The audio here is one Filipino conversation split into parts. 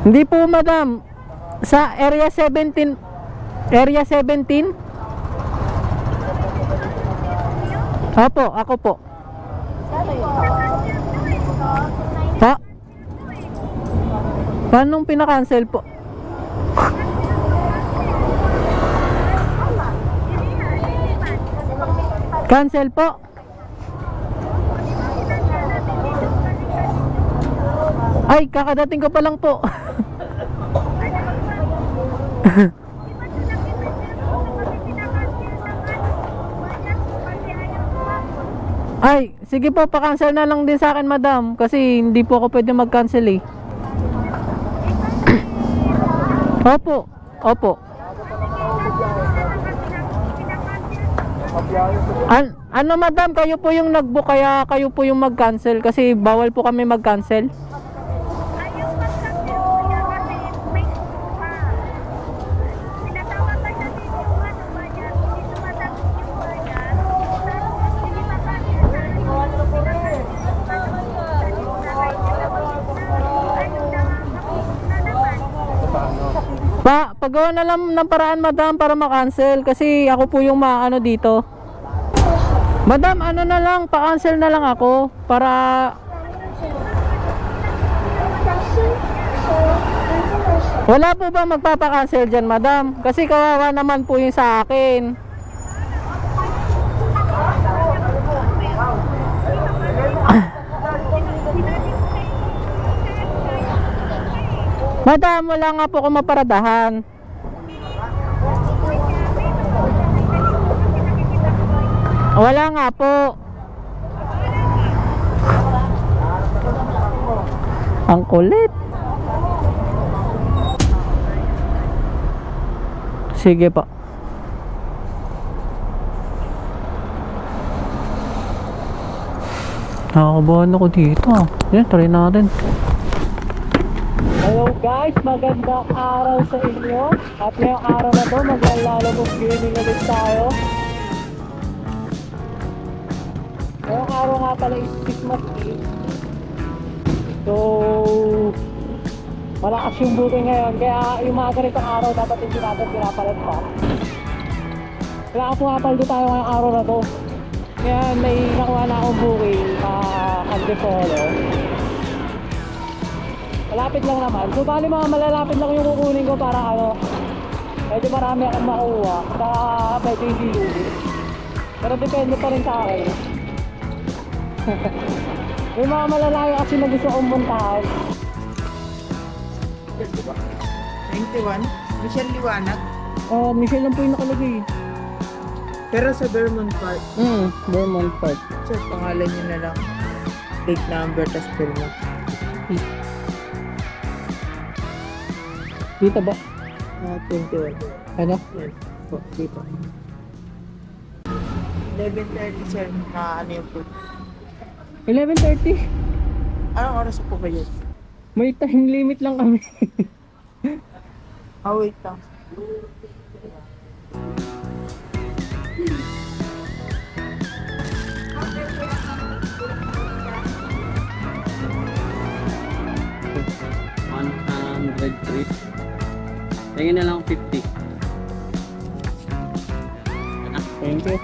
Hindi po madam. Sa area 17. Area 17? Opo, ako po. Pa? Paano pinakancel po? Cancel po. Ay, kakadating ko pa lang po. Ay, sige po, pa-cancel na lang din sa akin, madam. Kasi hindi po ako pwede mag-cancel eh. Opo, opo. Ano madam, kayo po yung nag-book kaya kayo po yung mag-cancel kasi bawal po kami mag-cancel. Pagawa na lang ng paraan madam para ma-cancel kasi ako po yung maano dito. Madam, ano na lang, pa-cancel na lang ako para wala po ba magpapa-cancel dyan madam? Kasi kawawa naman po yung sa akin. Madam, wala nga po akong maparadahan. Wala nga po. Ang kulit. Sige po. Nakakabahan ako dito. Yan, try natin. Hello guys, magandang araw sa inyo. At ngayong araw na to, maglalabog gaming ulit tayo. Ngayong araw nga pala is Christmas Eve. So, malakas yung booking ngayon. Kaya yung mga ganitong araw dapat hindi natin pinapalat pa. Kaya pumapaldo tayo ngayong araw na to. Kaya may nakuha na akong booking Antipolo. Malapit lang naman. So bali mga malalapit lang yung kukunin ko para medyo marami akong makuha. Saka medyo hindi lulit. Pero depende pa rin sa akin. May mga malalayo kasi na gusto kong puntahan. 91? Michelle Liwanag? Michelle lang po yung nakalagay. Pero sa Vermont Park. Vermont Park. So, pangalan niyo na lang. Take number, tas Vermont. Dito ba? 21. Ano? Yes. Po, dito. 11:30 sir, na ano yung food. 11:30? Anong oras po ba yun? May time limit lang kami. Wait lang. $103. Tingin na lang 50. Thank you.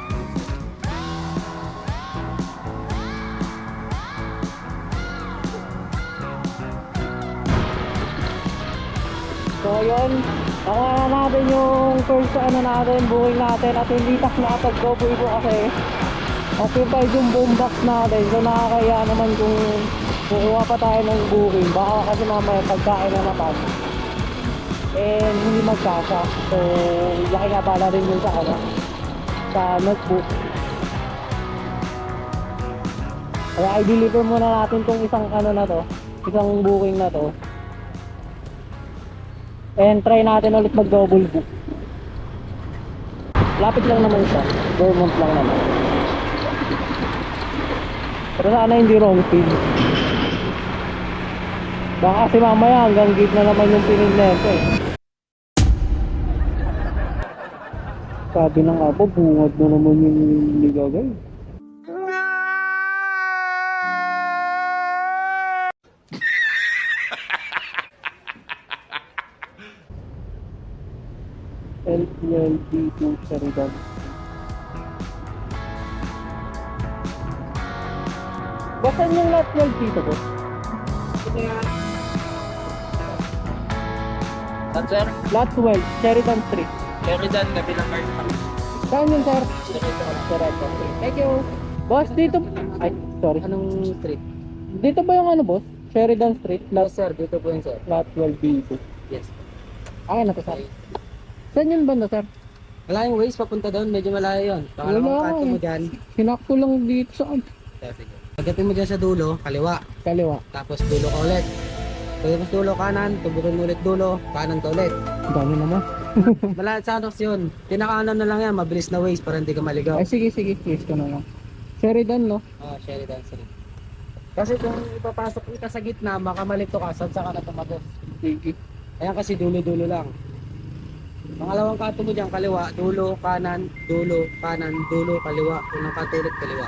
So yun, nakuha na natin yung first natin, booking natin at hindi tax nakapag-double ko kasi occupied yung boom box natin. So nakakaya naman kung kukuha pa tayo ng booking, baka kasi mamaya pagkain na naman and hindi magkasa. So laki nga pala rin yun sa notebook. Kaya i-deliver muna natin tong isang isang booking na to. And try natin ulit mag-double book. Lapit lang naman siya. Vermont lang naman. Pero sana hindi wrong pin. Baka kasi mamaya hanggang gate na naman yung pinin nito eh. Sabi ng apo, bungad na naman yung ligagay. LTLD2 Sheridan. Basan yung lot 12 dito po? Sir, Lot 12, Sheridan Street. Sheridan, kabilang card pa. Saan yun, sir? Sheridan Street. Thank you. Boss, dito... Ay, sorry. Anong street? Dito ba yung ano, boss? Sheridan Street, lot, Sir, dito po yun, sir. lot 12 dito. Yes. Akin na to, sir. Saan yun banda, sir? Wala yung ways papunta doon, medyo malayo yun. Wala Pangalawang ako kanto mo eh. dyan. Hinakto lang dito sa Pagdating mo dyan sa dulo, kaliwa. kaliwa. Tapos dulo ka ulit. Tapos dulo kanan, tubukin mo ulit dulo, kanan ka ulit. Ang dami naman. Malapit sa Anox yun. Pinakaanan na lang yan, mabilis na ways para hindi ka maligaw. Ay, sige, please ko na lang. Sheridan, no? Sheridan Street. Kasi kung ipapasok ka sa gitna, makamalito ka, saan ka na tumagos. Sige. Ayan kasi dulo-dulo lang. Pangalawang kanto mo dyan, kaliwa, dulo, kanan, dulo, kaliwa. Unang kanto ulit, kaliwa.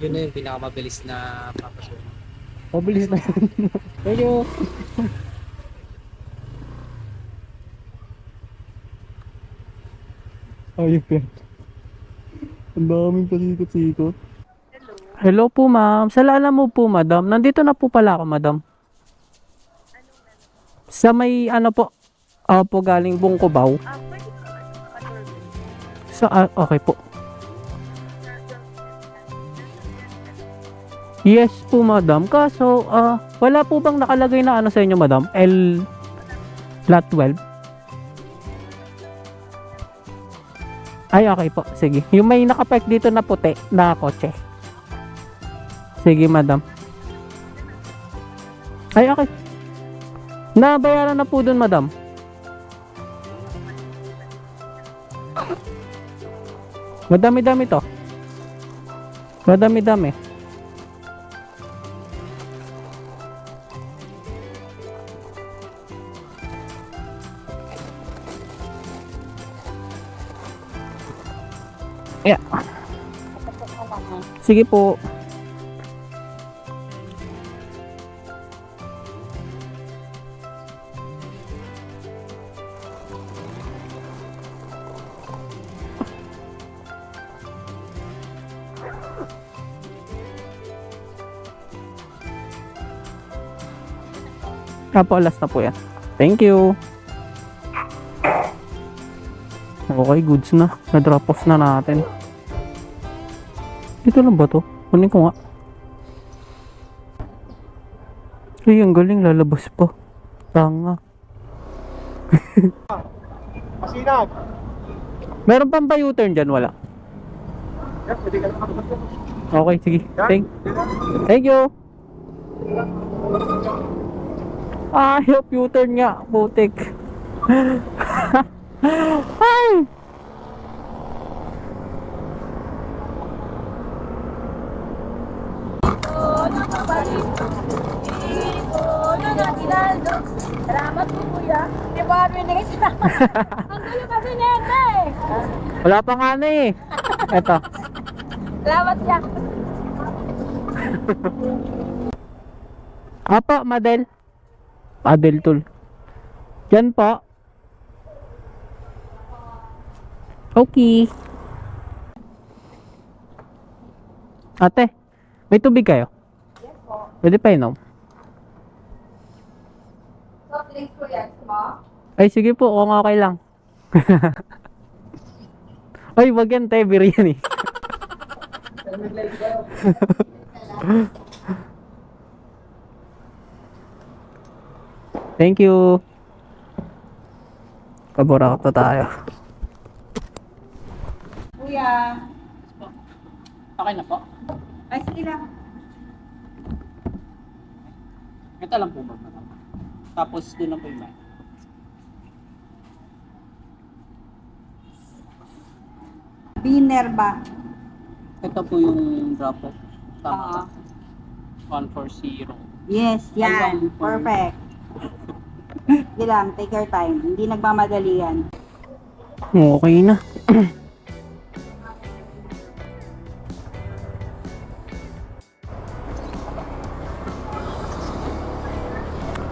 Yun na yung pinakamabilis na papasok. Mabilis na yun. Thank you. Ayop yan. Ang daming pasikot-sikot. Hello po, ma'am. Salala mo po, madam. Nandito na po pala ako, madam. Sa may ano po? Opo, galing Bungkubaw. Sa okay po. Yes po, madam. Kaso, wala po bang nakalagay na ano sa inyo, madam? Lot 12? Ay, okay po. Sige. Yung may nakapark dito na puti na kotse. Sige, madam. Ay, okay. Nabayaran na po dun, madam. Madami-dami to. Madami-dami. Yeah. Sige po. Alas na po yan. Thank you. Okay, goods na. Na-drop off na natin. Dito lang ba to? Kunin ko nga. Ay, ang galing. Lalabas pa. Tanga. Masinag. Meron pang ba U-turn dyan? Wala. Okay, sige. Thank you. Ayop, U-turn nga. Putik. Ay! Salamat po, kuya. Di ba binigay sa ang gulo kasi nete. Wala pa nga na eh. Eto. Salamat siya. Apa, Madel. Madel tool. Yan po. Okay. Ate, may tubig kayo? Yes po. Pwede pa inom? Soft drinks po yan, mo? Ay, sige po, kung okay lang. Ay, wag yan, te, biryani. Thank you. Kaburak na tayo. Kuya. Okay na po. Ay, sige lang. Ito lang po ba? Tapos doon lang po yung bag. Biner ba? Ito po yung drop-off. Oo. 140. Yes, yan. Hanggang po. Perfect. Sige lang, take your time. Hindi nagmamadali yan. Okay na.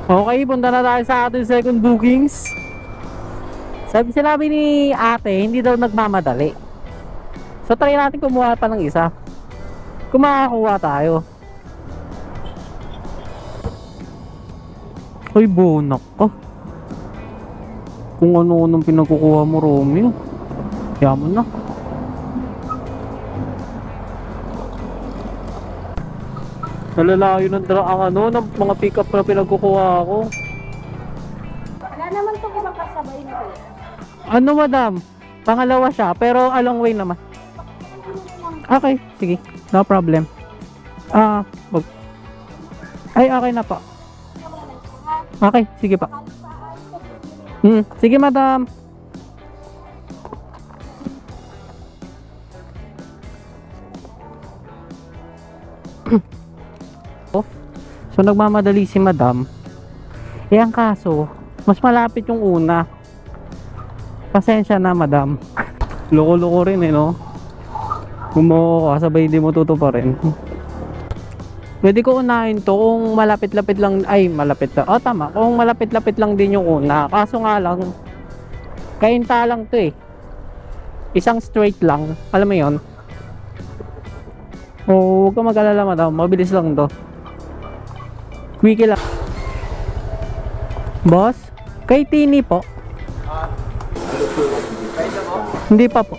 Okay, punta na tayo sa ating second bookings. Sinabi ni ate, hindi daw nagmamadali. So try natin kumuha pa ng isa. Kung makakakuha tayo. Ay, bonak ka. Kung ano-anong pinagkukuha mo, Romeo. Yaman na. Nalalayo ng ng mga pick-up na pinagkukuha ako. Wala naman itong ibang kasabay na kuya. Ano, madam? Pangalawa siya, pero along way naman. Okay, sige. No problem. Ay, okay na po. Okay, sige pa. Sige, madam. So nagmamadali si madam. Ang kaso, mas malapit yung una. Pasensya na, madam. Loko-loko rin no. Gumawa ka, sabay hindi mo tutuparin. Pwede ko unahin to kung malapit-lapit lang. Ay, malapit lang. Tama. Kung malapit-lapit lang din yung una. Kaso nga lang, kainta lang to eh. Isang straight lang. Alam mo yon. Huwag ka mag-alala, madam. Mabilis lang to. Quickie lang. Boss, kay Tini po. Hindi pa po.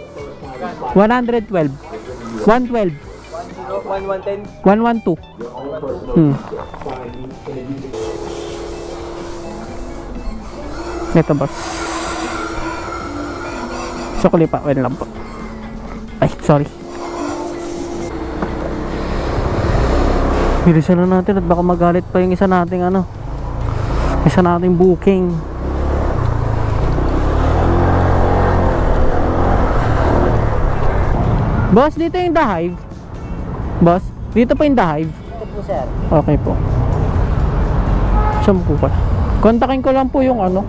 112. 112. 112. Ito, boss. Sukli pa. Wait lang po. Ay, sorry. Bilisan na natin at baka magalit pa yung isa nating booking. Boss, dito yung The Hive. Boss, dito pa yung The Hive. Ito po, sir. Okay po. Saan po pala? Kontakin ko lang po yung Anong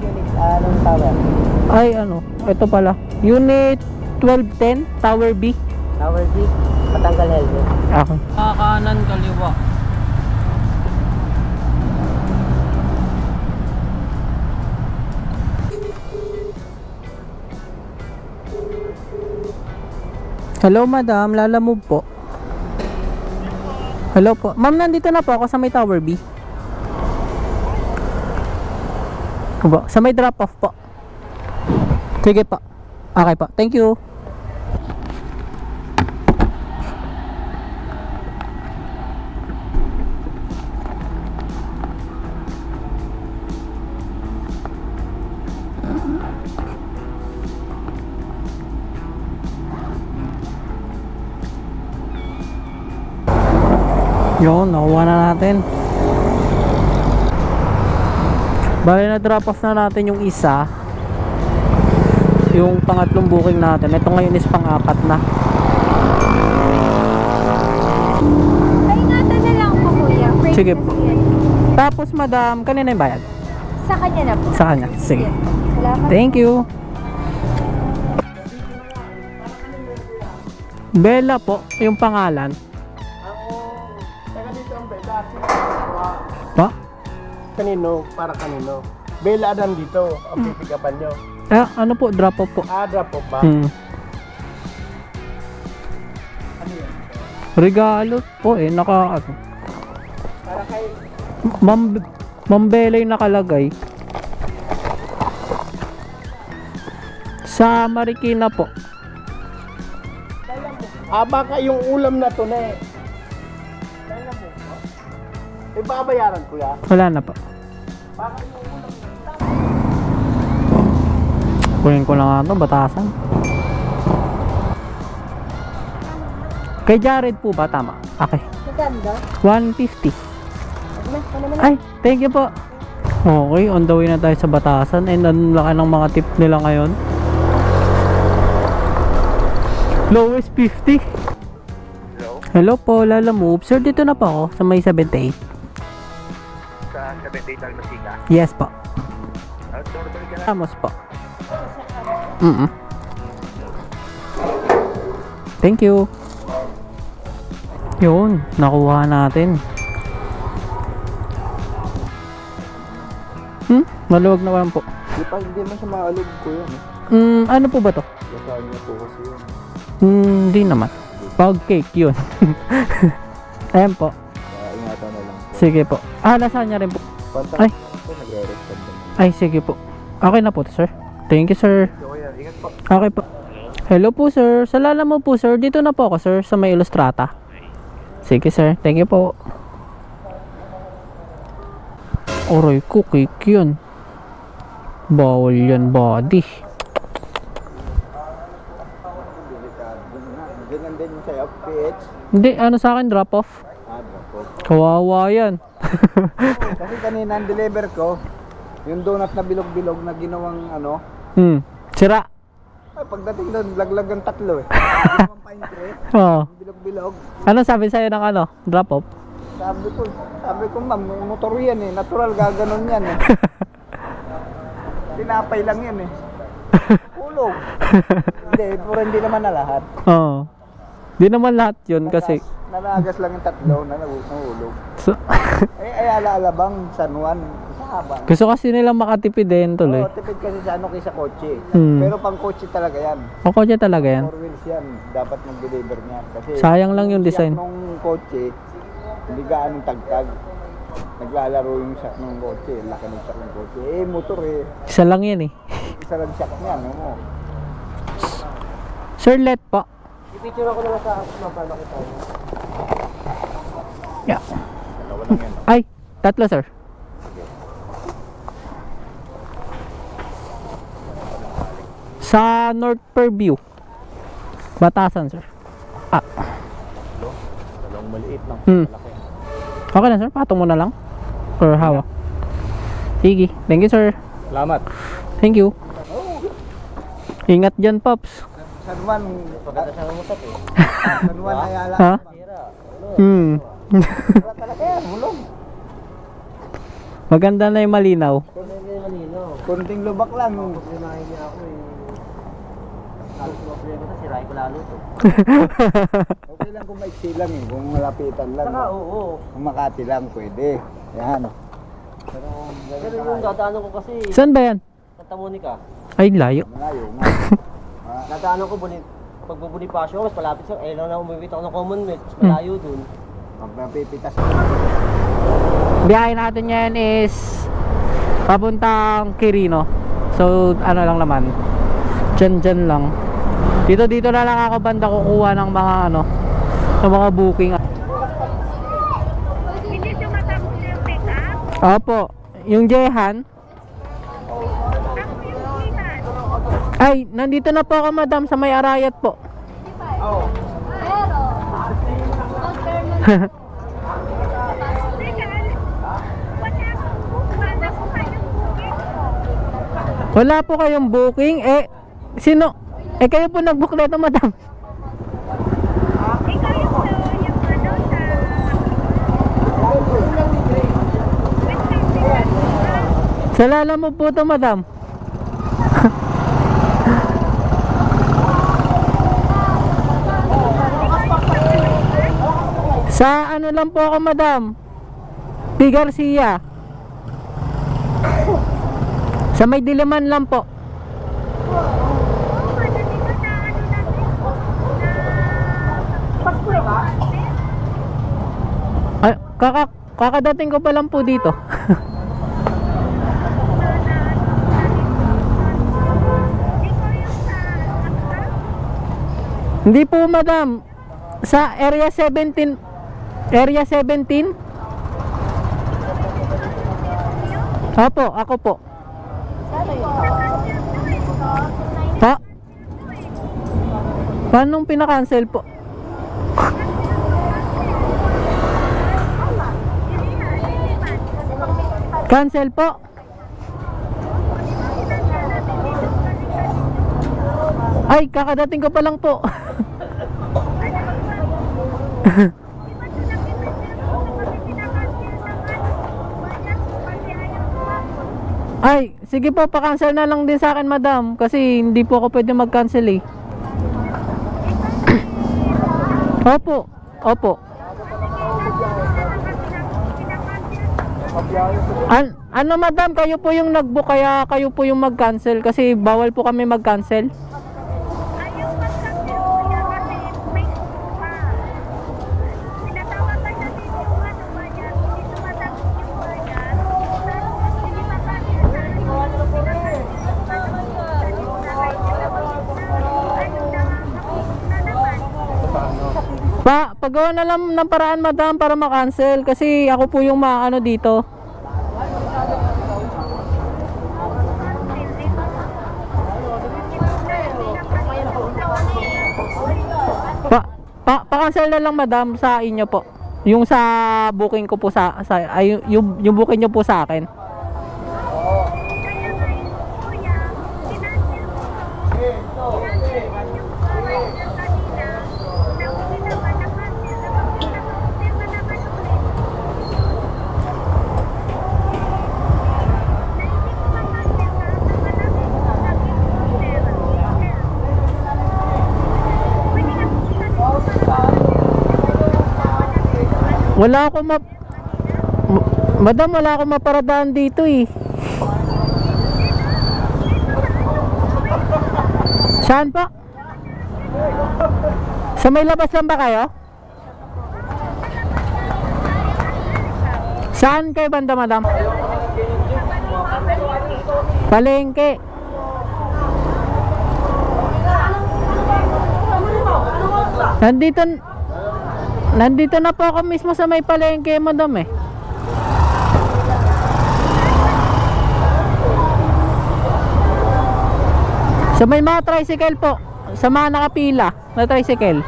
tower? Ay, ito pala. Unit 1210, Tower B. Tower B. Patanggal helmet. Okay. Kanan, kaliwa. Hello, madam. Lalamove po. Hello po. Ma'am, nandito na po ako sa may Tower B. Sa may drop off po. Sige po. Okay po. Thank you. Yun, nakuha na natin. Bali na drop off na natin yung isa. Yung pangatlong booking natin. Ito ngayon is pang-apat na. Ay, ingatan na lang po kuya. Sige po. Tapos madam, kanina yung bayad? Sa kanya na po. Sa kanya. Sige. Salamat. Thank you. Bella po, yung pangalan. Pa? Kanino? Para kanino? Bella Adan dito. Ang pipikapan nyo. Ano po, drop off po. Drop off ba? Regalo po naka Para kay... Ma'am Bella yung nakalagay. Sa Marikina po. baka yung ulam na to na eh. Babayaran ko ya. Wala na po. Kunin ko na nga ito, batasan. Kay Jared po ba? Tama. Okay. Maganda. 150. Ay, thank you po. Okay, on the way na tayo sa batasan. And ang laki ng mga tip nila ngayon. Lowest 50. Hello po, Lalamove. Sir, dito na po ako sa may 78. Sa 78 Almasiga. Yes po. Outdoor ka na. Ramos po. Thank you. Yun, nakuha natin. Maluwag na lang po. Hindi mo siya maalog ko yan. Ano po ba to? Lasagna po kasi yun. Hindi naman. Pog cake yun. Ayan po. Kaya ingatan na lang. Sige po. Lasagna rin po. Pantang Ay. po, nagre-respond naman. Ay, sige po. Okay na po to, sir. Thank you, sir. So, kaya, ingat po. Okay po. Hello po, sir. Sa lala mo po, sir. Dito na po ako, sir. Sa may Ilustrata. Sige, sir. Thank you po. Aray ko, cake yun. Bawal yan, body. Ganyan din yung sa'yo, PH. Hindi, ano sa akin, drop off. Po. Kawawa yan. Kasi kanina ang deliver ko, yung donut na bilog-bilog na ginawang ano, Sira. ay pagdating doon, laglag ang tatlo eh. Ginawang pine tray, Oo. bilog-bilog. Ano sabi sa'yo ng ano? Drop off? Sabi ko ma'am, motor yan eh, natural gaganon yan eh. Tinapay lang yan eh. Ulog. hindi naman na lahat. Oo. Di naman lahat yun kasi. Nanagas lang yung tatlo na nahulog. So, Ay Alabang, San Juan, sa haba. gusto kasi nilang makatipid din tuloy. Oo, tipid kasi sa ano kaysa kotse. Hmm. Pero pang kotse talaga yan. O kotse talaga yan. 4 wheels yan, dapat mag-deliver niyan. Kasi Sayang lang yung design. nung kotse, hindi gaanong tagtag. Naglalaro yung shock ng kotse, laki ng shock ng kotse. Motor eh, Isa lang yan eh. isa lang shock niyan, ano mo. Sir, let po. I-picture ako na sa mapala ko tayo. Yeah. Dalawa lang yan. Ay, tatlo sir. Sa North Purview. Batasan sir. Dalawang maliit lang, malaki. Okay na sir, patong mo na lang. Or hawak. Sige, thank you sir. Salamat. Thank you. Ingat dyan, Pops. San Juan, pagkata siya umusap eh. San Juan, Ayala. Ha? Wala talaga yan, hulog. Maganda na yung malinaw. Kunting lubak lang. Okay lang kung maiksi lang eh, kung malapitan lang. Saka oo. Kung Makati lang, pwede. Yan. Pero yung dadaanan ko kasi, Saan ba yan? Santa Monica. Ay, layo. Malayo nga. Dadaanan ko pag Bonifacio, mas malapit sa, lang na umibit ako ng Commonwealth, mas malayo dun. Pag napipitas. Biyahe natin yan is papuntang Quirino. So, ano lang naman. Dyan lang. Dito na lang ako banda kukuha ng mga ano, ng mga booking. Hindi tumatapos yung pick up. Opo, yung Jehan. Ay, nandito na po ako madam sa may Arayat po. Pero, Wala po kayong booking? Sino? Kayo po nag-book na ito madam. ikaw yung ano sa... Sa lala mo po ito madam. Sa ano lang po ako madam, P. Garcia. Sa may Diliman lang po. Ay, kakadating ko pa lang po dito. Hindi po madam. Sa area 17. Area 17? Opo, ako po. Ha? Paano pinakancel po? Cancel po? Ay, kakadating ko pa lang po. Ay, sige po, pa-cancel na lang din sa akin, madam. Kasi hindi po ako pwede mag-cancel eh. Opo, opo. Ano madam, kayo po yung nag-book kaya kayo po yung mag-cancel kasi bawal po kami mag-cancel. Ayaw mag-cancel kuya kasi may pa. Pinatawag ka na din yung ano ba niya, hindi sumasagot yung ba niya. Tapos hindi pa kasi Pagawa na lang ng paraan madam para ma-cancel kasi ako po yung maano dito. Pa-cancel na lang madam sa inyo po. Yung sa booking ko po yung booking niyo po sa akin. Wala akong Madam, wala akong maparadaan dito eh. Saan pa? Sa may labas lang ba kayo? Saan kayo banda madam? Palengke. Nandito na po ako mismo sa may palengke madam eh. Sa may mga tricycle po, sa mga nakapila na tricycle.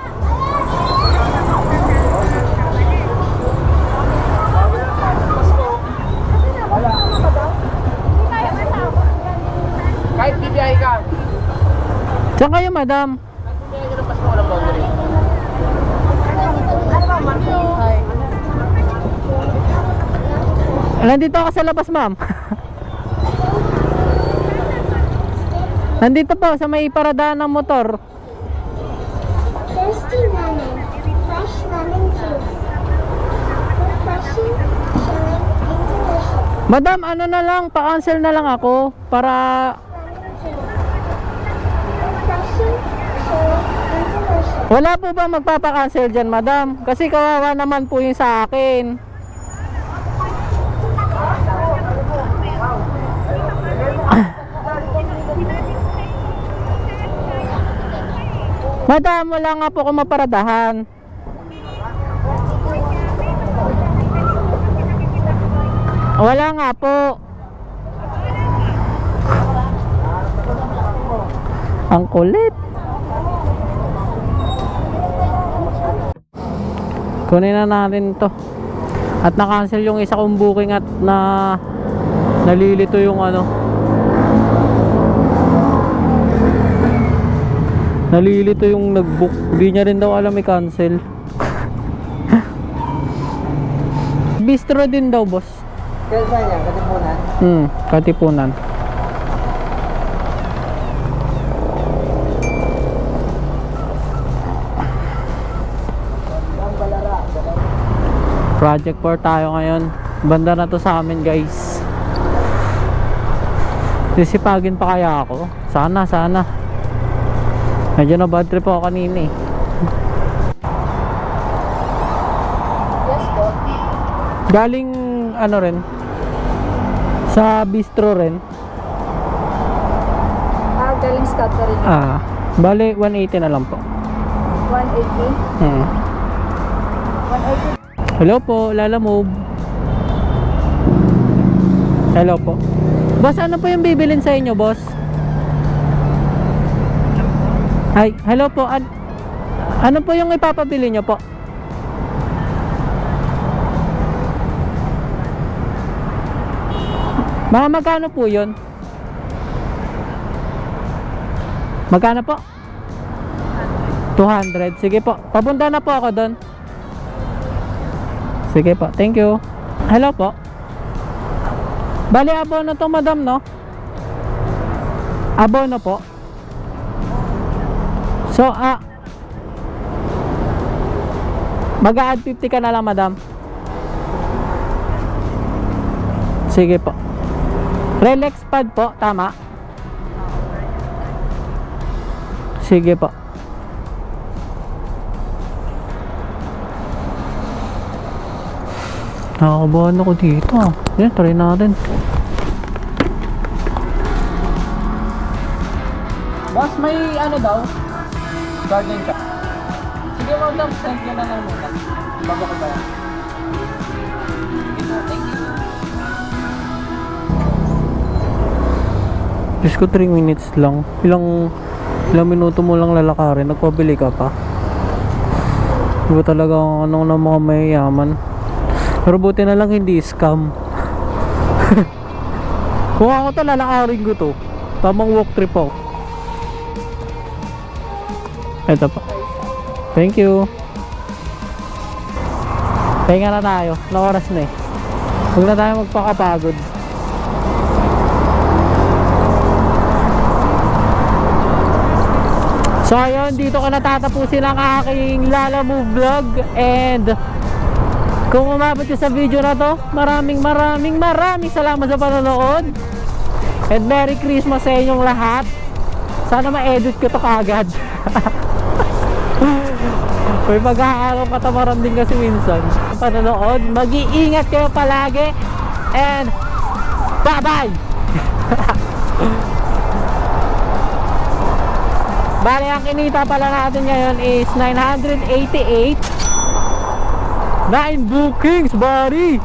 Kahit bibiyahe ka. Saan kayo madam? Nandito ako sa labas ma'am. Nandito po sa may paradaan ng motor. Tasty lemon, fresh lemon juice. Refreshing, chilling, and delicious. Madam, ano na lang, pa-cancel na lang ako para Refreshing, chilling, and delicious. wala po ba magpapa-cancel dyan madam? Kasi kawawa naman po yung sa akin. Madam, wala nga po akong maparadahan. Wala nga po. Ang kulit. Kunin na natin to. At na-cancel yung isa kong booking at nalilito yung ano. Nalilito yung nag-book. Hindi niya rin daw alam i-cancel. Bistro din daw, boss. Kaya niya, Katipunan. Katipunan. Project 4 tayo ngayon. Banda na to sa amin, guys. Sisipagin pa kaya ako? Sana. Medyo na bad trip ako kanina eh. Yes po. Galing ano rin sa bistro rin. Galing Scott na rin. Bale 180 na lang po. 180? 180. Hello po, Lala Move. Hello po. Boss, ano po yung bibilin sa inyo, boss? Hi, hello po. Ano po yung ipapabili nyo po? Mga magkano po yun? Magkano po? 200. Sige po. Papunta na po ako doon. Sige po. Thank you. Hello po. Bali, abono to madam, no? Abono po. So, mag-a-add 50 ka na lang, madam. Sige po. Relax pad po, tama? Sige po. Nakakabahan ako dito. Yan, try natin. Boss, may ano daw? Garden ka. Sige, wag lang. Send nyo na lang muna. Bago ko ba yan? Thank you. Diyos ko, 3 minutes lang. Ilang minuto mo lang lalakarin. Nagpabili ka pa. Iba talaga ang anong ng mga mayayaman. Pero buti na lang hindi scam. Kung ako to, lalakarin ko to. Tamang walk trip ako. Ito pa. Thank you. Pahinga na tayo. Na oras na eh. Huwag na tayo magpakapagod. So ayun, dito ko natatapusin ang aking Lalamove vlog. And kung umabot ka sa video na to, maraming salamat sa panonood. And Merry Christmas sa inyong lahat. Sana ma-edit ko to kagad. May pag-aaral katamaran din kasi minsan. Panonood, mag-iingat kayo palagi. And bye-bye. Bale, ang kinita pala natin ngayon is 988. 9 bookings, buddy.